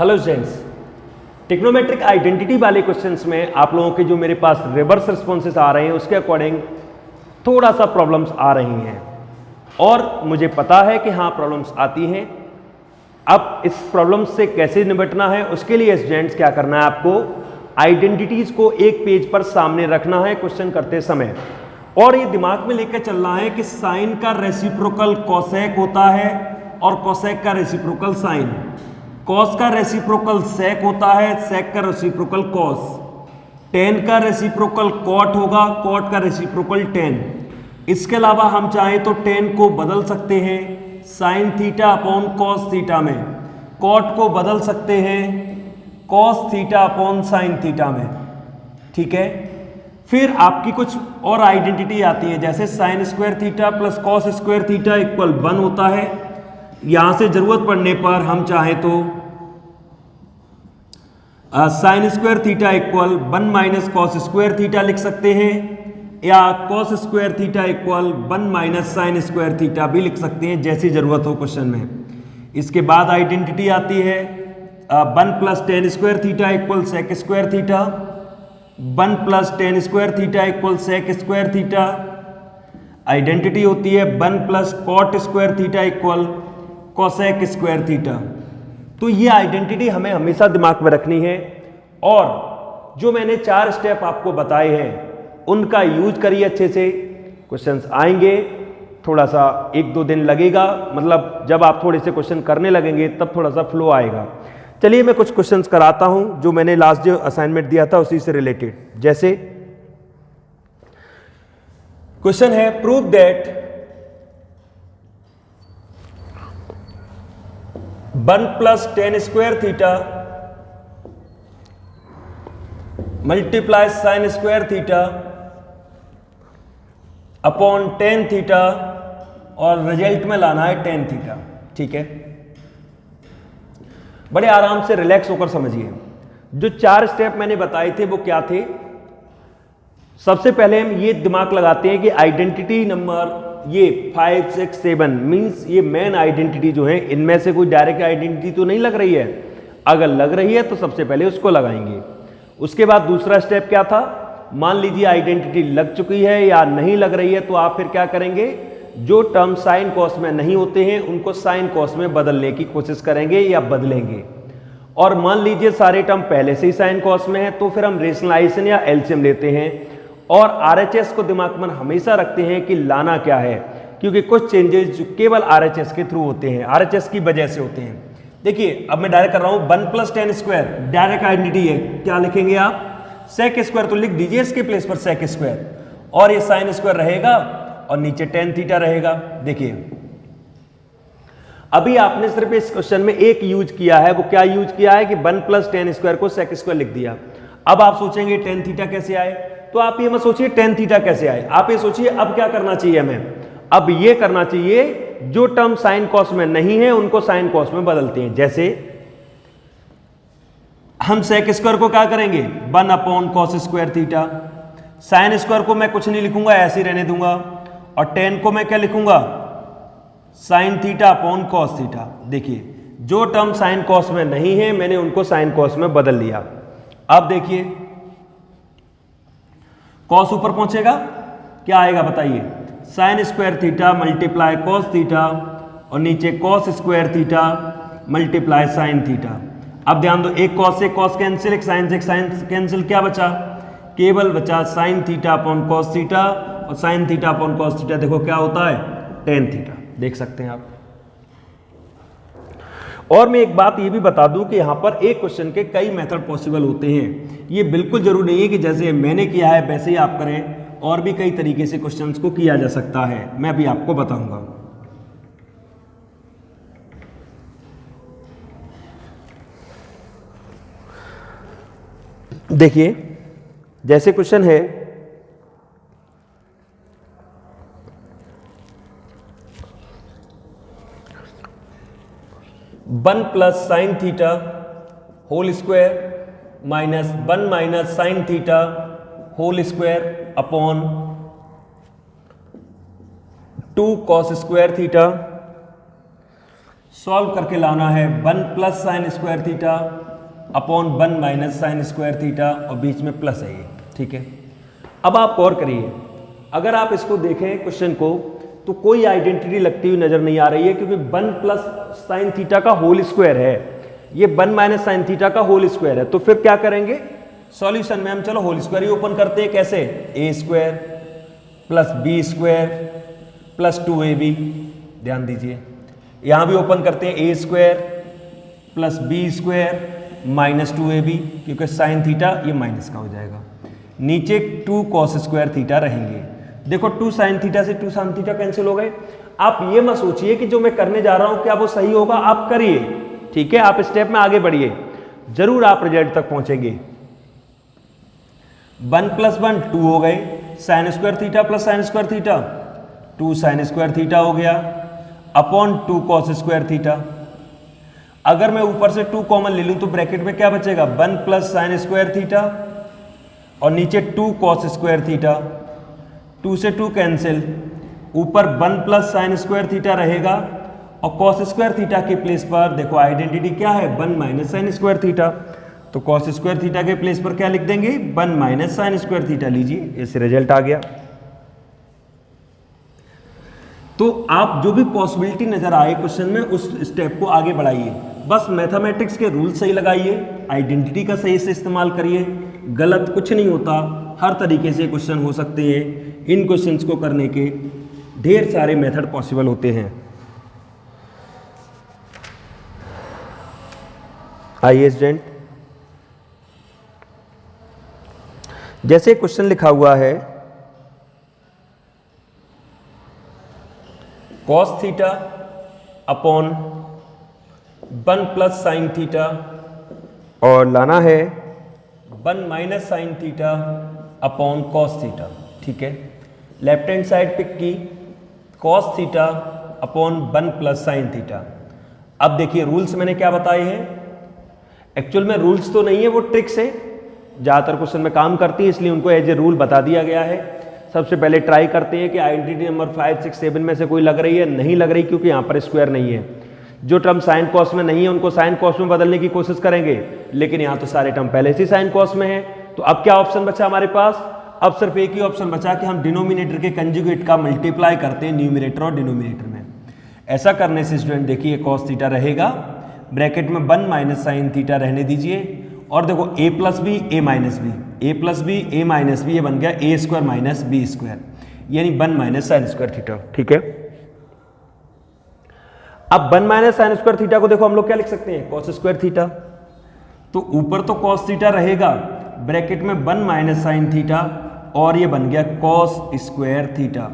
Hello students, trigonometric identity वाले questions में आप लोगों के जो मेरे पास रिवर्स रिस्पॉन्सेस आ रहे हैं उसके अकॉर्डिंग थोड़ा सा प्रॉब्लम्स आ रही हैं और मुझे पता है कि हाँ प्रॉब्लम्स आती हैं। अब इस प्रॉब्लम्स से कैसे निपटना है उसके लिए स्टूडेंट्स क्या करना है, आपको आइडेंटिटीज को एक पेज पर सामने रखना है क्वेश्चन करते समय और ये दिमाग में लेकर चलना है कि साइन का रेसिप्रोकल कोसेक होता है और कोसेक का रेसिप्रोकल साइन, कॉस का रेसिप्रोकल सेक होता है, सेक का रेसिप्रोकल कॉस, टेन का रेसिप्रोकल कॉट होगा, कॉट का रेसिप्रोकल टेन। इसके अलावा हम चाहें तो टेन को बदल सकते हैं sign theta upon cos theta में, कॉट को बदल सकते हैं cos theta upon sine theta में। ठीक है, फिर आपकी कुछ और आइडेंटिटी आती है जैसे sign square theta plus cos square theta equal 1 होता है। यहां से जरूरत पड़ने पर हम चाहें तो sign square theta equal 1 minus cos square theta लिख सकते हैं या cos square theta equal 1 minus sine square theta भी लिख सकते हैं जैसी जरूरत हो क्वेश्चन में। इसके बाद आइडेंटिटी आती है 1 plus tan square theta equal sec square theta, 1 plus tan square theta equal sec square theta. Identity होती है 1 plus cot square theta equal cosec square theta. तो ये आइडेंटिटी हमें हमेशा दिमाग में रखनी है और जो मैंने 4 स्टेप आपको बताए हैं उनका यूज करिए अच्छे से। क्वेश्चंस आएंगे, थोड़ा सा 1-2 दिन लगेगा, मतलब जब आप थोड़े से क्वेश्चन करने लगेंगे तब थोड़ा सा फ्लो आएगा। चलिए मैं कुछ क्वेश्चंस कराता हूं जो मैंने लास्ट जो असाइनमेंट दिया था उसी से रिलेटेड। जैसे क्वेश्चन है prove that 1 plus tan square theta multiply sign square theta upon tan theta और रिजल्ट में लाना है टेन थीटा। ठीक है, बड़े आराम से रिलैक्स होकर समझिए। जो 4 स्टेप मैंने बताए थे वो क्या थे। सबसे पहले हम ये दिमाग लगाते हैं कि आइडेंटिटी नंबर ये 5, 6, 7 मीन्स ये मेन आइडेंटिटी जो है इनमें से कोई डायरेक्ट आइडेंटिटी तो नहीं लग रही है। अगर लग रही है तो सबसे पहले उसको लगाएंगे। उसके बाद दूसरा स्टेप क्या था, मान लीजिए आइडेंटिटी लग चुकी है या नहीं लग रही है तो आप फिर क्या करेंगे, जो टर्म साइन कॉस में नहीं होते हैं उनको साइन कॉस में बदलने की कोशिश करेंगे या बदलेंगे। और मान लीजिए सारे टर्म पहले से ही साइन कॉस में है तो फिर हम रेशनलाइजेशन या एलसीएम लेते हैं और आरएचएस को दिमाग में हमेशा रखते हैं कि लाना क्या है, क्योंकि कुछ चेंजेस जो केवल आरएचएस के थ्रू होते हैं, आरएचएस की वजह से होते हैं। देखिए अब मैं डायरेक्ट कर रहा हूं 1 plus tan square direct identity है, क्या लिखेंगे आप, सेक स्क्वायर तो लिख दीजिए इसके प्लेस पर सेक स्क्वायर और ये साइन स्क्वायर रहेगा और नीचे टेन थीटा रहेगा। देखिए अभी आपने सिर्फ इस क्वेश्चन में एक यूज किया है, वो क्या यूज किया है कि 1 प्लस टेन स्क्वायर को सेक स्क्वायर लिख दिया। अब आप सोचेंगे टेन थीटा कैसे आए, तो आप ये मत सोचिए टेन थीटा कैसे आए, आप ये सोचिए अब क्या करना चाहिए हमें। अब ये करना चाहिए जो टर्म साइन कॉस में नहीं है उनको साइन कॉस में बदलते हैं। जैसे हम सेक स्क्वायर को क्या करेंगे 1 upon cos square theta, sine square को मैं कुछ नहीं लिखूंगा ऐसे ही रहने दूंगा और टेन को मैं क्या लिखूंगा sign theta upon cos theta. देखिए जो टर्म साइन कॉस में नहीं है मैंने उनको साइन कॉस में बदल लिया। अब देखिए कॉस ऊपर पहुंचेगा, क्या आएगा बताइए, sine square theta multiply cos theta और नीचे cos square theta multiply sine theta. अब ध्यान दो, एक कॉस से कॉस कैंसिल, एक साइन से साइन कैंसिल, क्या बचा, केवल बचा sine theta upon cos theta और sine theta upon cos theta देखो क्या होता है टेन थीटा। देख सकते हैं आप। और मैं एक बात ये भी बता दूं कि यहां पर एक क्वेश्चन के कई मेथड पॉसिबल होते हैं। ये बिल्कुल जरूरी नहीं है कि जैसे मैंने किया है वैसे ही आप करें, और भी कई तरीके से क्वेश्चंस को किया जा सकता है, मैं अभी आपको बताऊंगा। देखिए जैसे क्वेश्चन है 1 plus sine theta whole square minus 1 minus sine theta whole square upon 2 cos square theta solve करके लाना है 1 plus sine square theta upon 1 minus sine square theta और बीच में प्लस है ये, ठीक है। अब आप गौर करिए, अगर आप इसको देखें क्वेश्चन को तो कोई आइडेंटिटी लगती हुई नजर नहीं आ रही है, क्योंकि 1 प्लस साइन थीटा का होल स्क्वायर है, ये 1 माइनस साइन थीटा का होल स्क्वायर है। तो फिर क्या करेंगे सॉल्यूशन में हम, चलो होल स्क्वायर ही ओपन करते हैं। कैसे? A square plus B square plus 2ab, ध्यान दीजिए यहां भी ओपन करते हैं, A square plus B square minus 2ab, क्योंकि साइन थीटा ये माइनस का हो जाएगा, नीचे 2 कॉस स्क्वायर थीटा रहेंगे। देखो 2 साइन थीटा से 2 साइन थीटा कैंसिल हो गए। आप ये मत सोचिए कि जो मैं करने जा रहा हूं क्या वो सही होगा, आप करिए, ठीक है, आप स्टेप में आगे बढ़िए, जरूर आप रिजल्ट तक पहुंचेंगे। 1 प्लस 1 2 हो गए, sign square theta plus sine square theta 2 sign square theta हो गया अपॉन 2 कॉस स्क्वायर थीटा। अगर मैं ऊपर से 2 कॉमन ले लूं तो ब्रैकेट में क्या बचेगा, 1 प्लस साइन स्क्वायर थीटा और नीचे 2 कॉस स्क्वायर थीटा, 2 से 2 कैंसिल, ऊपर 1 प्लस साइन स्क्वायर थीटा रहेगा और कॉस स्क्वायर थीटा के प्लेस पर देखो आइडेंटिटी क्या है, 1 माइनस साइन स्क्वायर थीटा, तो कॉस स्क्वायर थीटा के प्लेस पर क्या लिख देंगे, 1 माइनस साइन स्क्वायर थीटा। लीजिए इस रिजल्ट आ गया। तो आप जो भी पॉसिबिलिटी नजर आए क्वेश्चन में उस स्टेप को आगे बढ़ाइए, बस मैथमेटिक्स के रूल सही लगाइए, आइडेंटिटी का सही से इस्तेमाल करिए, गलत कुछ नहीं होता, हर तरीके से क्वेश्चन हो सकते हैं। इन क्वेश्चंस को करने के ढेर सारे मेथड पॉसिबल होते हैं। आइए स्टूडेंट, जैसे क्वेश्चन लिखा हुआ है cos theta upon 1 plus sine theta और लाना है 1 minus sine theta upon cos theta, ठीक है। लेफ्ट हैंड साइड पिक की cos theta upon 1 plus sine theta. अब देखिए रूल्स मैंने क्या बताए हैं, एक्चुअल में रूल्स तो नहीं है, वो ट्रिक्स है, ज़्यादातर क्वेश्चन में काम करती है, इसलिए उनको एज ए रूल बता दिया गया है। सबसे पहले ट्राई करते हैं कि आइडेंटिटी नंबर 5, 6, 7 में से कोई लग रही है, नहीं लग रही क्योंकि यहाँ पर स्क्वायर नहीं है। जो टर्म साइन कॉस में नहीं है उनको साइन कॉस में बदलने की कोशिश करेंगे, लेकिन यहाँ तो सारे टर्म पहले से साइन कॉस में है। तो अब क्या ऑप्शन बचा हमारे पास, अब सिर्फ एक ही ऑप्शन बचा कि हम डिनोमिनेटर के कंजुगेट का मल्टीप्लाई करते हैं न्यूमिनेटर और डिनोमिनेटर में। ऐसा करने से स्टूडेंट देखिए कॉस थीटा रहेगा, ब्रैकेट में 1 माइनस साइन थीटा रहने दीजिए, और देखो a plus B A minus B, A plus B A minus B, ये बन गया A square minus B square, यानी 1 माइनस साइन स्क्वायर थीटा, ठीक है। अब 1 माइनस साइन स्क्वायर थीटा को देखो हम लोग क्या लिख सकते हैं, कॉस स्क्वायर थीटा। तो ऊपर तो कॉस थीटा रहेगा, ब्रैकेट में 1 माइनस साइन थीटा और ये बन गया कॉस स्क्वायर थीटा।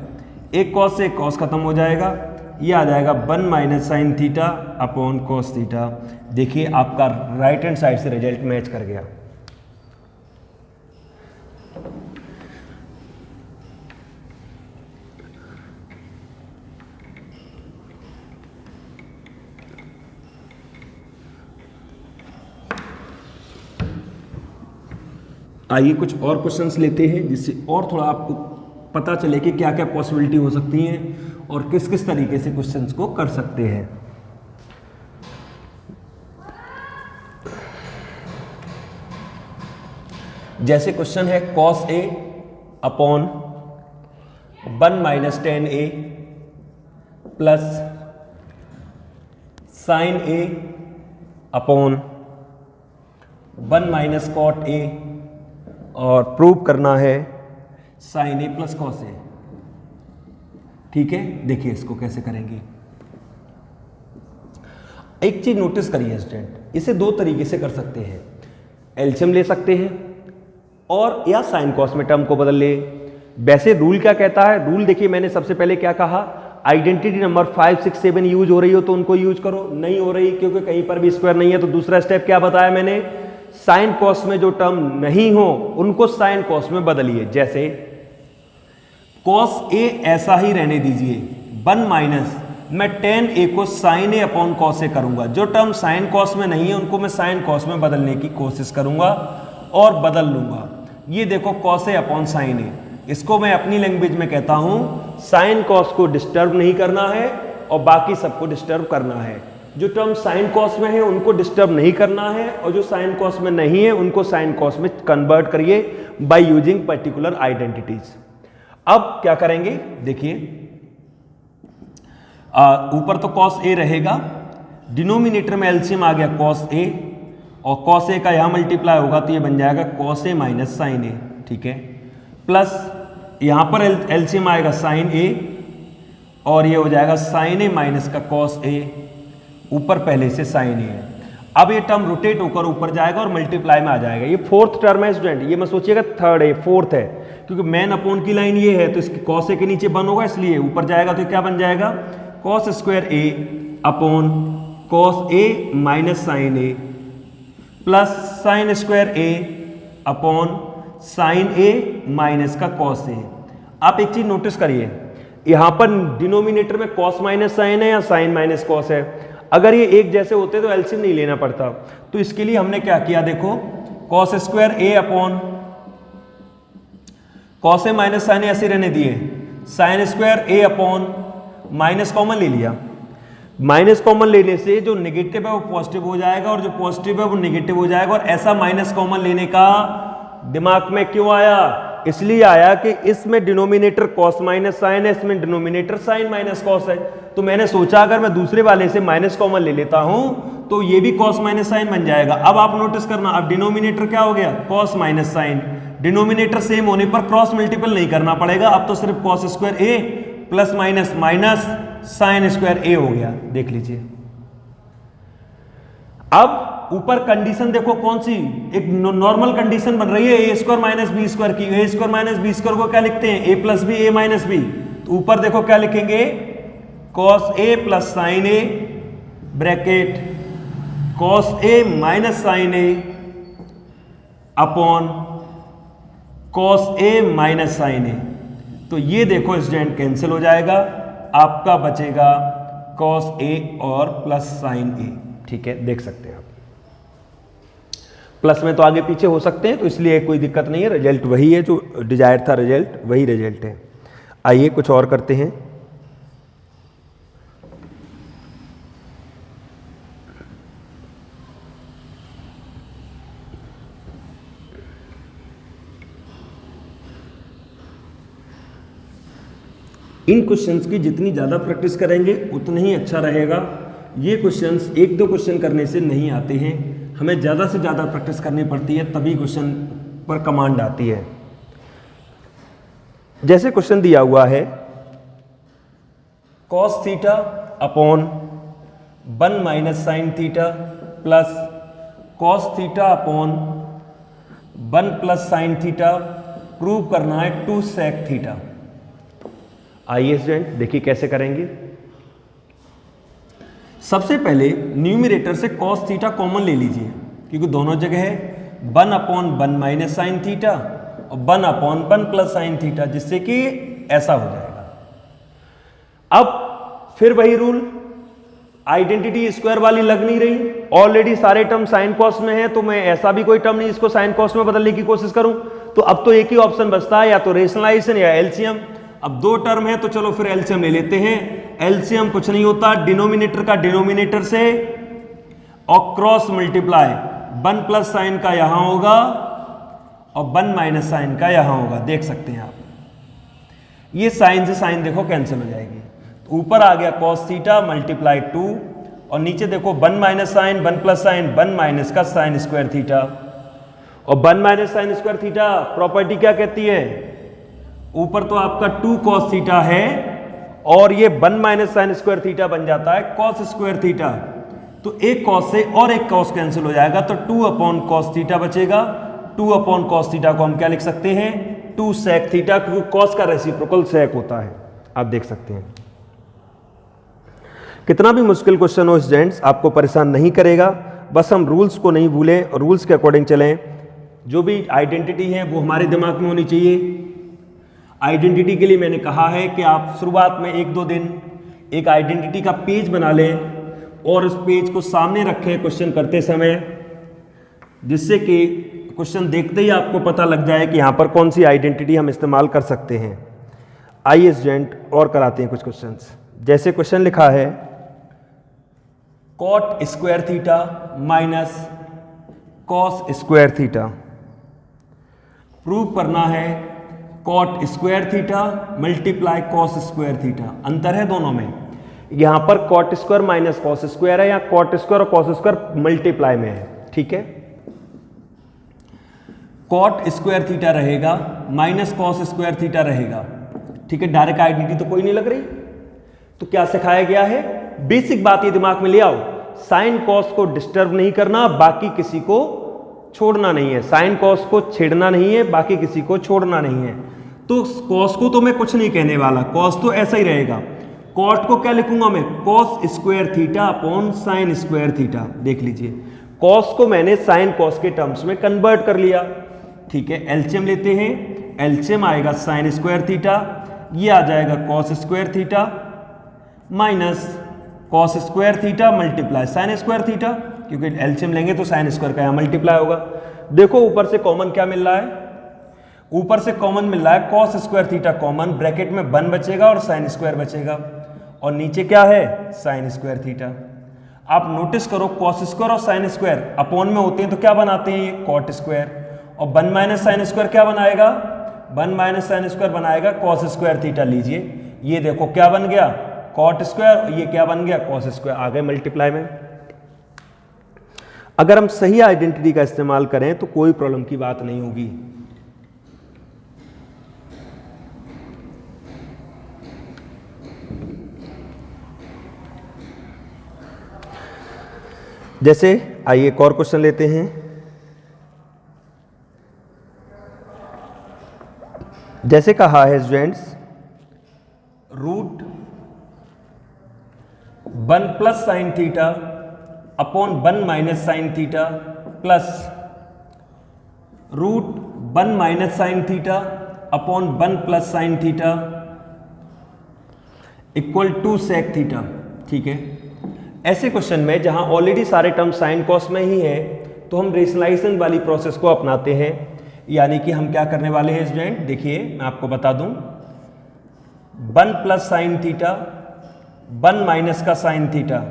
एक कॉस से एक कॉस खत्म हो जाएगा, ये आ जाएगा 1 minus sine theta upon cos theta. देखिए आपका राइट हैंड साइड से रिजल्ट मैच कर गया। आइए कुछ और क्वेश्चंस लेते हैं जिससे और थोड़ा आपको पता चले कि क्या क्या पॉसिबिलिटी हो सकती हैं और किस किस तरीके से क्वेश्चंस को कर सकते हैं। जैसे क्वेश्चन है cos a upon 1 minus tan A plus sine a upon 1 minus cot a और प्रूव करना है sine a plus cos a, ठीक है। देखिए इसको कैसे करेंगे। एक चीज नोटिस करिए स्टूडेंट, इसे दो तरीके से कर सकते हैं, एलसीएम ले सकते हैं और या साइन कॉस में टर्म को बदल ले। वैसे रूल क्या कहता है, रूल देखिए मैंने सबसे पहले क्या कहा, आइडेंटिटी नंबर 5, 6, 7 यूज हो रही हो तो उनको यूज करो, नहीं हो रही क्योंकि कहीं पर भी स्क्वायर नहीं है तो दूसरा स्टेप क्या बताया मैंने, साइन कॉस में जो टर्म नहीं हो उनको साइन कॉस में बदलिए। जैसे कॉस ए ऐसा ही रहने दीजिए, 1 माइनस मैं टेन ए को sign A upon cos A करूंगा, जो टर्म साइन कॉस में नहीं है उनको मैं साइन कॉस में बदलने की कोशिश करूंगा और बदल लूंगा। ये देखो कॉस ए अपॉन साइन ए, इसको मैं अपनी लैंग्वेज में कहता हूं साइन कॉस को डिस्टर्ब नहीं करना है और बाकी सबको डिस्टर्ब करना है। जो टर्म साइन कॉस में है उनको डिस्टर्ब नहीं करना है, और जो साइन कॉस में नहीं है उनको साइन कॉस में कन्वर्ट करिए बाय यूजिंग पर्टिकुलर आइडेंटिटीज। अब क्या करेंगे देखिए, ऊपर तो कॉस ए रहेगा, डिनोमिनेटर में एलसीएम आ गया कॉस ए, और कॉस ए का यहां मल्टीप्लाई होगा तो ये बन जाएगा कॉस ए माइनस साइन ए, ठीक है, प्लस यहां पर एलसीएम आएगा साइन ए, और ये हो जाएगा साइन ए माइनस का कॉस ए, ऊपर पहले से साइन ए है। अब ये टर्म रोटेट होकर ऊपर जाएगा और मल्टीप्लाई में आ जाएगा। ये फोर्थ टर्म है स्टूडेंट, ये मत सोचिएगा थर्ड है, फोर्थ है, क्योंकि मेन अपॉन की लाइन ये है तो इसकी कॉस ए के नीचे बन होगा, इसलिए ऊपर जाएगा तो क्या बन जाएगा cos square A upon cos A minus sign A plus sine square A upon sine A minus का कॉस ए। आप एक चीज नोटिस करिए, यहां पर डिनोमिनेटर में कॉस माइनस साइन है या साइन माइनस कॉस है। अगर ये एक जैसे होते तो एलसीएम नहीं लेना पड़ता, तो इसके लिए हमने क्या किया देखो, cos square A upon cos A minus sign ऐसे रहने दिए, साइन स्क्वायर ए अपॉन माइनस कॉमन ले लिया। माइनस कॉमन लेने से जो नेगेटिव है वो पॉजिटिव हो जाएगा और जो पॉजिटिव है वो नेगेटिव हो जाएगा। और ऐसा माइनस कॉमन लेने का दिमाग में क्यों आया, इसलिए आया कि इसमें डिनोमिनेटर कॉस माइनस साइन है, इसमें डिनोमिनेटर साइन माइनस कॉस है, तो मैंने सोचा अगर मैं दूसरे वाले से माइनस कॉमन ले लेता हूं तो ये भी कॉस माइनस साइन बन जाएगा। अब आप नोटिस करना, अब डिनोमिनेटर क्या हो गया cos minus sine, denominator same होने पर क्रॉस मल्टीपल नहीं करना पड़ेगा, अब तो सिर्फ cos square A plus minus minus sine square A हो गया। देख लीजिए, अब ऊपर कंडीशन देखो कौन सी, एक नॉर्मल कंडीशन बन रही है ए स्क्वायर माइनस बी स्क्वायर की। ए स्क्वायर माइनस बी स्क्वायर को क्या लिखते हैं, ए plus B A minus B, तो ऊपर देखो क्या लिखेंगे cos A plus sign A bracket cos A minus sign A upon cos A minus sign ए। तो ये देखो स्टूडेंट कैंसिल हो जाएगा, आपका बचेगा कॉस ए और प्लस साइन ए, ठीक है, देख सकते हैं आप। प्लस में तो आगे पीछे हो सकते हैं, तो इसलिए कोई दिक्कत नहीं है, रिजल्ट वही है जो डिजायर था, रिजल्ट वही रिजल्ट है। आइए कुछ और करते हैं। इन क्वेश्चंस की जितनी ज़्यादा प्रैक्टिस करेंगे उतना ही अच्छा रहेगा। ये क्वेश्चंस एक दो क्वेश्चन करने से नहीं आते हैं, हमें ज़्यादा से ज़्यादा प्रैक्टिस करनी पड़ती है, तभी क्वेश्चन पर कमांड आती है। जैसे क्वेश्चन दिया हुआ है cos theta upon 1 minus sine theta plus cos theta upon 1 plus sine theta, prove करना है 2 सेक थीटा। आइए स्टूडेंट देखिए कैसे करेंगे। सबसे पहले न्यूमरेटर से कॉस थीटा कॉमन ले लीजिए, क्योंकि दोनों जगह है 1 अपॉन 1 माइनस साइन थीटा और 1 अपॉन 1 प्लस साइन थीटा, जिससे कि ऐसा हो जाएगा। अब फिर वही रूल, आइडेंटिटी स्क्वायर वाली लग नहीं रही, ऑलरेडी सारे टर्म साइन कॉस में है, तो मैं ऐसा भी कोई टर्म नहीं इसको साइन कॉस में बदलने की कोशिश करूं। तो अब तो एक ही ऑप्शन बचता है, या तो रेशनलाइजेशन या एलसीएम। अब 2 टर्म है तो चलो फिर एलसीएम ले लेते हैं। एलसीएम कुछ नहीं होता, डिनोमिनेटर का डिनोमिनेटर से और क्रॉस मल्टीप्लाई, 1 प्लस साइन का यहां होगा और 1 माइनस साइन का यहां होगा, देख सकते हैं आप। ये साइन से साइन देखो कैंसिल हो जाएगी, तो ऊपर आ गया कॉस थीटा मल्टीप्लाई 2 और नीचे देखो 1 minus sine 1 plus sine 1 minus का साइन स्क्वायर थीटा, और 1 minus sine square theta property क्या कहती है, ऊपर तो आपका 2 कॉस थीटा है और ये 1 माइनस साइन स्क्वायर थीटा बन जाता है कॉस स्क्वायर थीटा। तो एक कॉस से और एक कॉस कैंसिल हो जाएगा, तो 2 अपॉन कॉस थीटा बचेगा। 2 अपॉन कॉस थीटा को हम क्या लिख सकते हैं, 2 सेक थीटा, क्योंकि कॉस का रेसिप्रोकल सेक होता है, आप देख सकते हैं। कितना भी मुश्किल क्वेश्चन हो स्टूडेंट्स, आपको परेशान नहीं करेगा, बस हम रूल्स को नहीं भूलें और रूल्स के अकॉर्डिंग चलें। जो भी आइडेंटिटी है वो हमारे दिमाग में होनी चाहिए। आइडेंटिटी के लिए मैंने कहा है कि आप शुरुआत में 1-2 दिन एक आइडेंटिटी का पेज बना लें और उस पेज को सामने रखें क्वेश्चन करते समय, जिससे कि क्वेश्चन देखते ही आपको पता लग जाए कि यहाँ पर कौन सी आइडेंटिटी हम इस्तेमाल कर सकते हैं। आइए स्टूडेंट और कराते हैं कुछ क्वेश्चंस। जैसे क्वेश्चन लिखा है cot square theta minus cos square theta. Prove करना है cot square theta multiply cos square theta. अंतर है दोनों में, यहां पर cot square minus cos square है, या कॉट स्क्वायर और कॉस स्क्वायर मल्टीप्लाई में है। ठीक है, कॉट स्क्वायर थीटा रहेगा माइनस कॉस स्क्वायर थीटा रहेगा। ठीक है, डायरेक्ट आइडेंटिटी तो कोई नहीं लग रही। तो क्या सिखाया गया है, बेसिक बात ये दिमाग में ले आओ, साइन कॉस को डिस्टर्ब नहीं करना, बाकी किसी को छोड़ना नहीं है। साइन कॉस को छेड़ना नहीं है, बाकी किसी को छोड़ना नहीं है। तो कॉस को तो मैं कुछ नहीं कहने वाला, कॉस तो ऐसा ही रहेगा। कॉट को क्या लिखूंगा मैं, cos square theta upon sine square theta. देख लीजिए, कॉस को मैंने साइन कॉस के टर्म्स में कन्वर्ट कर लिया। ठीक है, एलसीएम लेते हैं, एलसीएम आएगा साइन स्क्वायर थीटा, ये आ जाएगा cos square theta minus cos square theta multiply sign square theta, क्योंकि एलसीएम लेंगे तो साइन स्क्वायर का यहाँ मल्टीप्लाई होगा। देखो ऊपर से कॉमन क्या मिल रहा है, ऊपर से कॉमन मिल रहा है cos square theta common, bracket में 1 बचेगा और साइन स्क्वायर बचेगा, और नीचे क्या है साइन स्क्वायर थीटा। आप नोटिस करो कॉस स्क्वायर और साइन स्क्वायर अपोन में होते हैं तो क्या बनाते हैं, ये कॉट स्क्वायर, और 1 माइनस साइन स्क्वायर क्या बनाएगा, 1 माइनस साइन स्क्वायर बनाएगा कॉस स्क्वायर थीटा। लीजिए, ये देखो क्या बन गया कॉट स्क्वायर, ये क्या बन गया कॉस स्क्वायर, आ गए मल्टीप्लाई में। अगर हम सही आइडेंटिटी का इस्तेमाल करें तो कोई प्रॉब्लम की बात नहीं होगी। जैसे आइए एक और क्वेश्चन लेते हैं। जैसे कहा है students, root 1 plus sine theta upon 1 minus sine theta plus root 1 minus sine theta upon 1 plus sine theta equal to sec theta. ठीक है, ऐसे क्वेश्चन में जहां ऑलरेडी सारे टर्म साइन कॉस में ही है तो हम रेशनलाइजेशन वाली प्रोसेस को अपनाते हैं। यानी कि हम क्या करने वाले हैं स्टूडेंट, देखिए मैं आपको बता दूं, 1 प्लस साइन थीटा 1 माइनस का साइन थीटा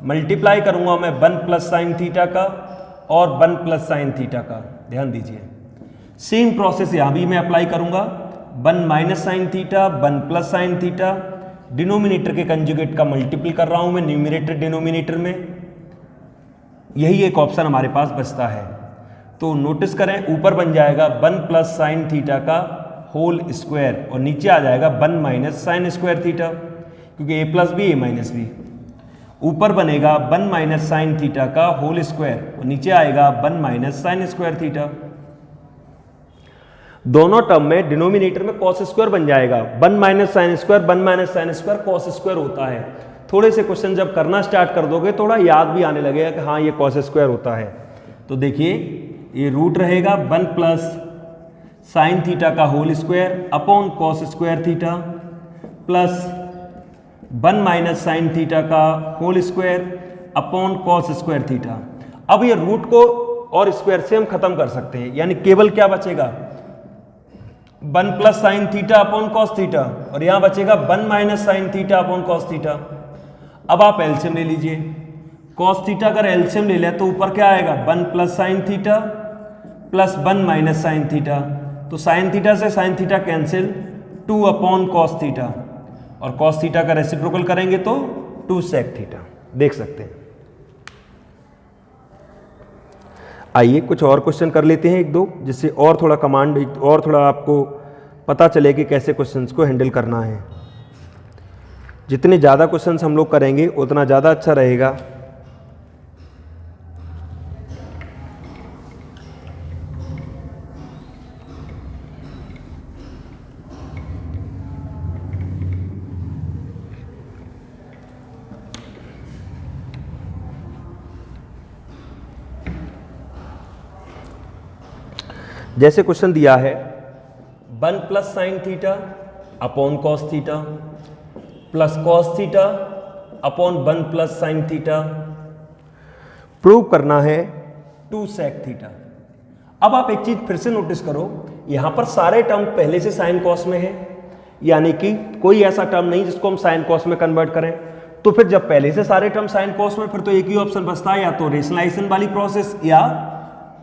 मल्टीप्लाई करूंगा मैं 1 प्लस साइन थीटा का और 1 प्लस साइन थीटा का। ध्यान दीजिए, सेम प्रोसेस यहां भी मैं अप्लाई करूंगा, 1 minus sine theta 1 plus sine theta, denominator के कंजुगेट का मल्टीपल कर रहा हूं मैं न्यूमरेटर डिनोमिनेटर में। यही एक ऑप्शन हमारे पास बचता है। तो नोटिस करें, ऊपर बन जाएगा 1 प्लस साइन थीटा का होल स्क्वायर और नीचे आ जाएगा 1 माइनस साइन स्क्वायर थीटा, क्योंकि ए plus B A minus B. ऊपर बनेगा 1 माइनस साइन थीटा का होल स्क्वायर और नीचे आएगा 1 माइनस साइन स्क्वायर थीटा। दोनों टर्म में डिनोमिनेटर में कॉस स्क्वायर बन जाएगा, 1 minus sine square 1 minus sine square cos square होता है। थोड़े से क्वेश्चन जब करना स्टार्ट कर दोगे थोड़ा याद भी आने लगेगा कि हाँ ये कॉस स्क्वायर होता है। तो देखिए ये रूट रहेगा 1 प्लस साइन थीटा का whole square upon cos square theta plus 1 minus sine theta का whole square upon cos square theta. अब ये रूट को और स्क्वायर से हम खत्म कर सकते हैं, यानी केवल क्या बचेगा 1 plus sine theta upon cos theta, और यहां बचेगा 1 minus sine theta upon cos theta. अब आप एलसीएम ले लीजिए, कॉस थीटा अगर एलसीएम ले ले तो ऊपर क्या आएगा 1 plus sine theta plus 1 minus sine theta, तो साइन थीटा से sine theta cancel, 2 upon cos theta, और कॉस थीटा का रेसिप्रोकल करेंगे तो 2 सेक थीटा। देख सकते हैं। आइए कुछ और क्वेश्चन कर लेते हैं एक दो, जिससे और थोड़ा कमांड और थोड़ा आपको पता चले कि कैसे क्वेश्चंस को हैंडल करना है। जितने ज़्यादा क्वेश्चंस हम लोग करेंगे उतना ज़्यादा अच्छा रहेगा। जैसे क्वेश्चन दिया है 1 plus sine theta upon cos theta plus cos theta upon 1 plus sine theta, prove करना है 2 सेक थीटा। अब आप एक चीज फिर से नोटिस करो, यहां पर सारे टर्म पहले से साइन कॉस में है, यानी कि कोई ऐसा टर्म नहीं जिसको हम साइन कॉस में कन्वर्ट करें। तो फिर जब पहले से सारे टर्म साइन कॉस में, फिर तो एक ही ऑप्शन बचता है, या तो रेशनलाइजेशन वाली प्रोसेस या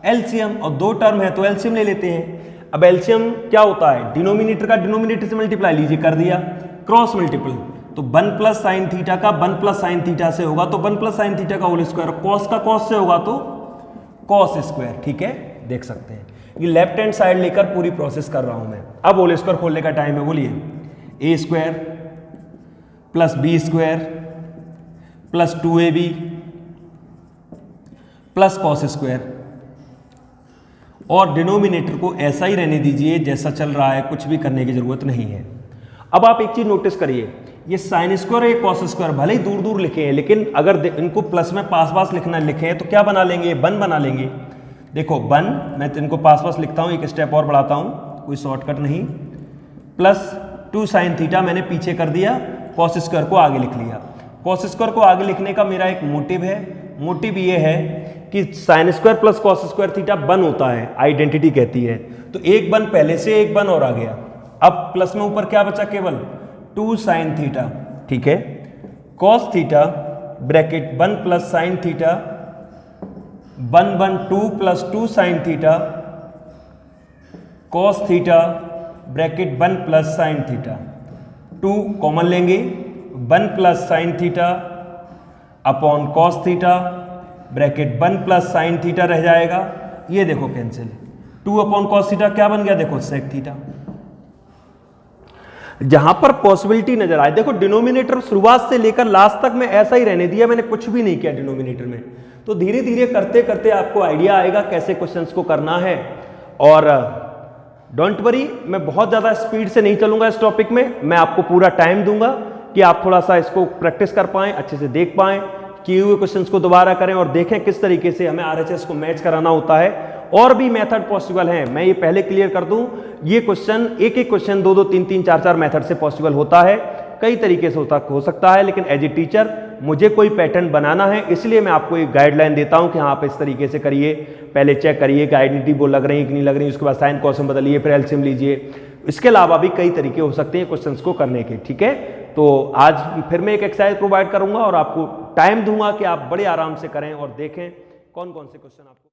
एलसीएम, और दो टर्म है तो एलसीएम ले लेते हैं। अब एलसीएम क्या होता है, डिनोमिनेटर का डिनोमिनेटर से मल्टीप्लाई, लीजिए कर दिया, क्रॉस मल्टीपल, तो 1 प्लस साइन थीटा का 1 प्लस साइन थीटा से होगा तो 1 प्लस साइन थीटा का होल स्क्वायर, कॉस का कॉस से होगा तो कॉस स्क्वायर। ठीक है, देख सकते हैं ये लेफ्ट हैंड साइड लेकर पूरी प्रोसेस कर रहा हूं मैं। अब होल स्क्वायर खोलने का टाइम है, बोलिए, A square plus B square plus 2ab plus cos square, और डिनोमिनेटर को ऐसा ही रहने दीजिए जैसा चल रहा है, कुछ भी करने की जरूरत नहीं है। अब आप एक चीज नोटिस करिए, ये साइन स्क्वायर और ये कॉस स्क्वायर भले ही दूर दूर लिखे हैं, लेकिन अगर इनको प्लस में पास पास लिखना लिखे हैं तो क्या बना लेंगे, वन बना लेंगे। देखो वन, मैं तो इनको पास पास लिखता हूं, एक स्टेप और बढ़ाता हूं, कोई शॉर्टकट नहीं, प्लस 2 साइन थीटा मैंने पीछे कर दिया, कॉस स्क्वायर को आगे लिख लिया। कॉस स्क्वायर को आगे लिखने का मेरा एक मोटिव है, मोटिव ये है कि sine square plus cos square theta one होता है, आइडेंटिटी कहती है, तो एक वन पहले से एक वन और आ गया। अब प्लस में ऊपर क्या बचा, केवल 2 साइन थीटा। ठीक है, cos theta bracket 1 plus sine theta 1 1 2 plus 2 sine theta cos theta bracket 1 plus sine theta, 2 common लेंगे, 1 plus sine theta upon cos theta bracket 1 plus sine theta रह जाएगा, ये देखो कैंसिल, 2 अपॉन कॉस थीटा क्या बन गया, देखो सेक थीटा। जहां पर पॉसिबिलिटी नजर आए, देखो डिनोमिनेटर शुरुआत से लेकर लास्ट तक मैं ऐसा ही रहने दिया, मैंने कुछ भी नहीं किया डिनोमिनेटर में, तो धीरे धीरे करते करते आपको आइडिया आएगा कैसे क्वेश्चंस को करना है। और डोंट वरी, मैं बहुत ज्यादा स्पीड से नहीं चलूंगा इस टॉपिक में, मैं आपको पूरा टाइम दूंगा कि आप थोड़ा सा इसको प्रैक्टिस कर पाएं, अच्छे से देख पाएं, किए हुए क्वेश्चंस को दोबारा करें और देखें किस तरीके से हमें आरएचएस को मैच कराना होता है। और भी मेथड पॉसिबल हैं, मैं ये पहले क्लियर कर दूं, ये क्वेश्चन एक एक क्वेश्चन 2 2 3 3 4 4 मेथड से पॉसिबल होता है, कई तरीके से हो सकता है, लेकिन एज ए टीचर मुझे कोई पैटर्न बनाना है, इसलिए मैं आपको एक गाइडलाइन देता हूं कि हाँ आप इस तरीके से करिए, पहले चेक करिए कि आइडेंटिटी वो लग रही है कि नहीं लग रही, उसके बाद साइन कॉस में बदलिए, फिर एलसीएम लीजिए। इसके अलावा भी कई तरीके हो सकते हैं क्वेश्चंस को करने के। ठीक है, तो आज फिर मैं एक एक्सरसाइज प्रोवाइड करूंगा और आपको टाइम दूंगा कि आप बड़े आराम से करें और देखें कौन कौन से क्वेश्चन आपको